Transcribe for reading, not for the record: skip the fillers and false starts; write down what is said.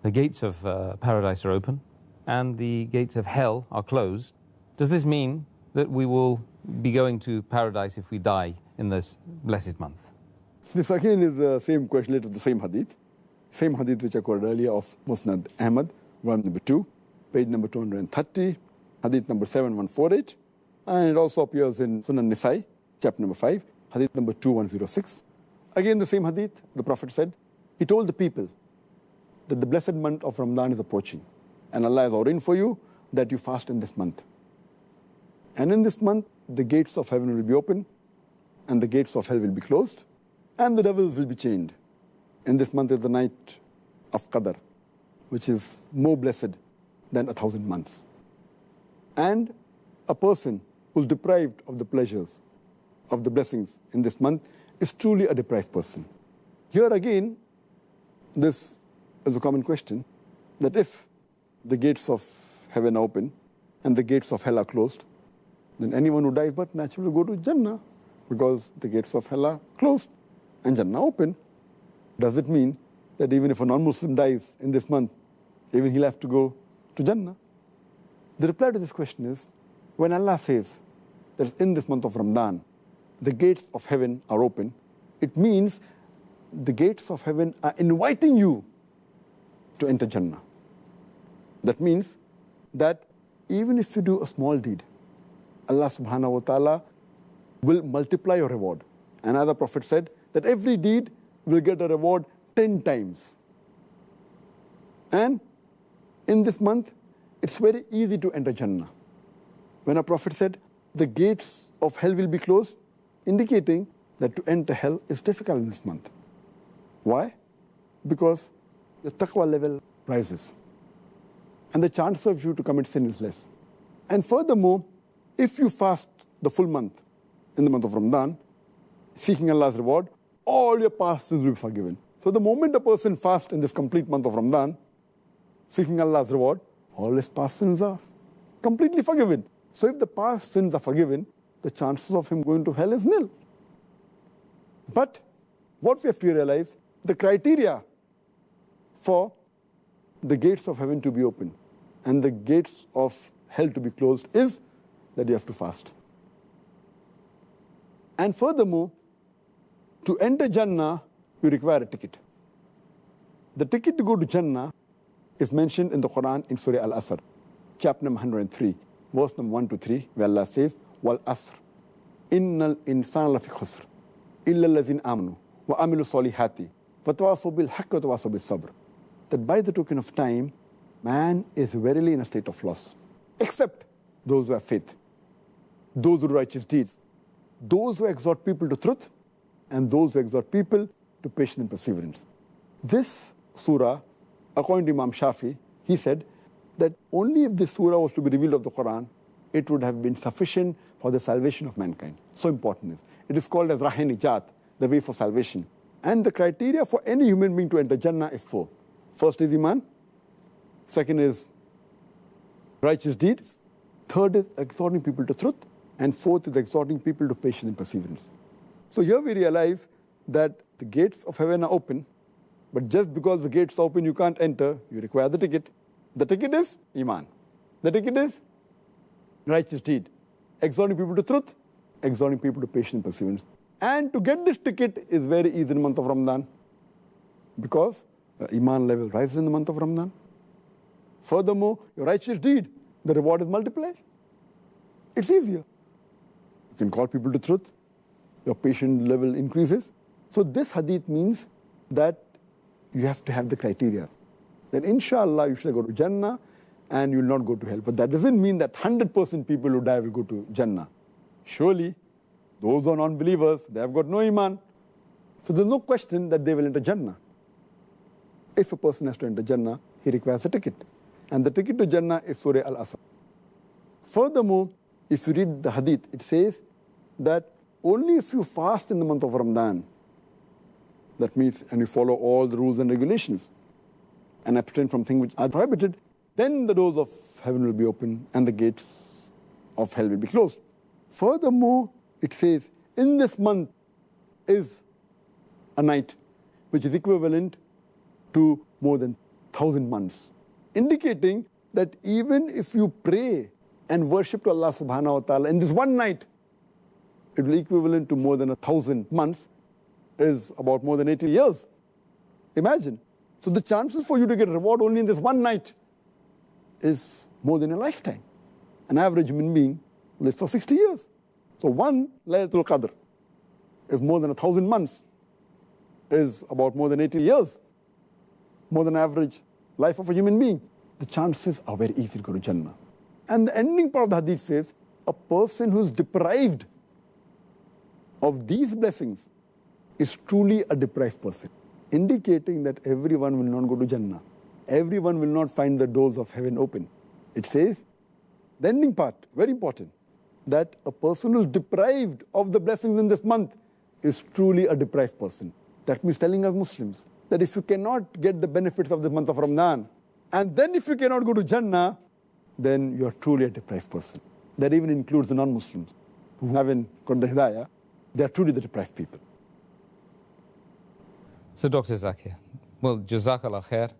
the gates of paradise are open and the gates of hell are closed, does this mean that we will be going to paradise if we die in this blessed month? This again is the same question related to the same hadith which I quoted earlier of Musnad Ahmad, volume number 2, page number 230, hadith number 7148, and it also appears in Sunan Nisai, chapter number 5, hadith number 2106. Again the same hadith, the Prophet said, he told the people that the blessed month of Ramadan is approaching, and Allah has ordained for you that you fast in this month. And in this month, the gates of heaven will be open, and the gates of hell will be closed, and the devils will be chained. In this month is the night of Qadr, which is more blessed than 1,000 months. And a person who's deprived of the pleasures, of the blessings in this month, is truly a deprived person. Here again, this is a common question, that if the gates of heaven are open and the gates of hell are closed, then anyone who dies but naturally will go to Jannah, because the gates of hell are closed and Jannah open. Does it mean that even if a non-Muslim dies in this month, even he'll have to go to Jannah? The reply to this question is, when Allah says that in this month of Ramadan, the gates of heaven are open, it means the gates of heaven are inviting you to enter Jannah. That means that even if you do a small deed, Allah subhanahu wa ta'ala will multiply your reward. Another Prophet said that every deed will get a reward 10 times. And in this month, it's very easy to enter Jannah. When a Prophet said the gates of hell will be closed, indicating that to enter hell is difficult in this month. Why? Because the taqwa level rises, and the chance of you to commit sin is less. And furthermore, if you fast the full month, in the month of Ramadan, seeking Allah's reward, all your past sins will be forgiven. So the moment a person fasts in this complete month of Ramadan, seeking Allah's reward, all his past sins are completely forgiven. So if the past sins are forgiven, the chances of him going to hell is nil. But what we have to realize, the criteria for the gates of heaven to be open and the gates of hell to be closed is that you have to fast. And furthermore, to enter Jannah, you require a ticket. The ticket to go to Jannah is mentioned in the Quran in Surah Al-Asr, chapter number 103, verse number 1 to 3, where Allah says, Wal Asr, Innal insana lafi khusr, illa allazina amanu, wa amilu salihati, wa tawasaw bil haqqi wa tawasaw bis sabr. That by the token of time, man is verily in a state of loss, except those who have faith, those who do righteous deeds, those who exhort people to truth, and those who exhort people to patience and perseverance. This surah, according to Imam Shafi, he said that only if this surah was to be revealed of the Quran, it would have been sufficient for the salvation of mankind. So important is. It is called as Rahe-Nijat, the way for salvation. And the criteria for any human being to enter Jannah is 4. First is Iman. Second is righteous deeds. Third is exhorting people to truth. And fourth is exhorting people to patience and perseverance. So here we realize that the gates of heaven are open, but just because the gates are open, you can't enter, you require the ticket. The ticket is Iman. The ticket is righteous deed. Exhorting people to truth, exhorting people to patience and perseverance. And to get this ticket is very easy in the month of Ramadan, because the Iman level rises in the month of Ramadan. Furthermore, your righteous deed, the reward is multiplied. It's easier. You can call people to truth. Your patient level increases. So this hadith means that you have to have the criteria. That inshallah you should go to Jannah and you will not go to hell. But that doesn't mean that 100% people who die will go to Jannah. Surely, those who are non-believers, they have got no Iman. So there's no question that they will enter Jannah. If a person has to enter Jannah, he requires a ticket. And the ticket to Jannah is Surah Al-Asr. Furthermore, if you read the hadith, it says that only if you fast in the month of Ramadan, that means, and you follow all the rules and regulations, and abstain from things which are prohibited, then the doors of heaven will be open and the gates of hell will be closed. Furthermore, it says, in this month is a night which is equivalent to more than 1,000 months, indicating that even if you pray and worship to Allah subhanahu wa ta'ala in this one night, it will be equivalent to more than 1,000 months, is about more than 80 years. Imagine. So the chances for you to get reward only in this one night is more than a lifetime. An average human being lives for 60 years. So one Laylatul Qadr is more than 1,000 months, is about more than 80 years, more than average life of a human being. The chances are very easy to go to Jannah. And the ending part of the hadith says, a person who's deprived of these blessings is truly a deprived person, indicating that everyone will not go to Jannah. Everyone will not find the doors of heaven open. It says, the ending part, very important, that a person who's deprived of the blessings in this month is truly a deprived person. That means telling us Muslims that if you cannot get the benefits of the month of Ramadan, and then if you cannot go to Jannah, then you are truly a deprived person. That even includes the non-Muslims who haven't got the Hidayah. They are truly the deprived people. So Dr. Zakir, well, Jazakallah khair.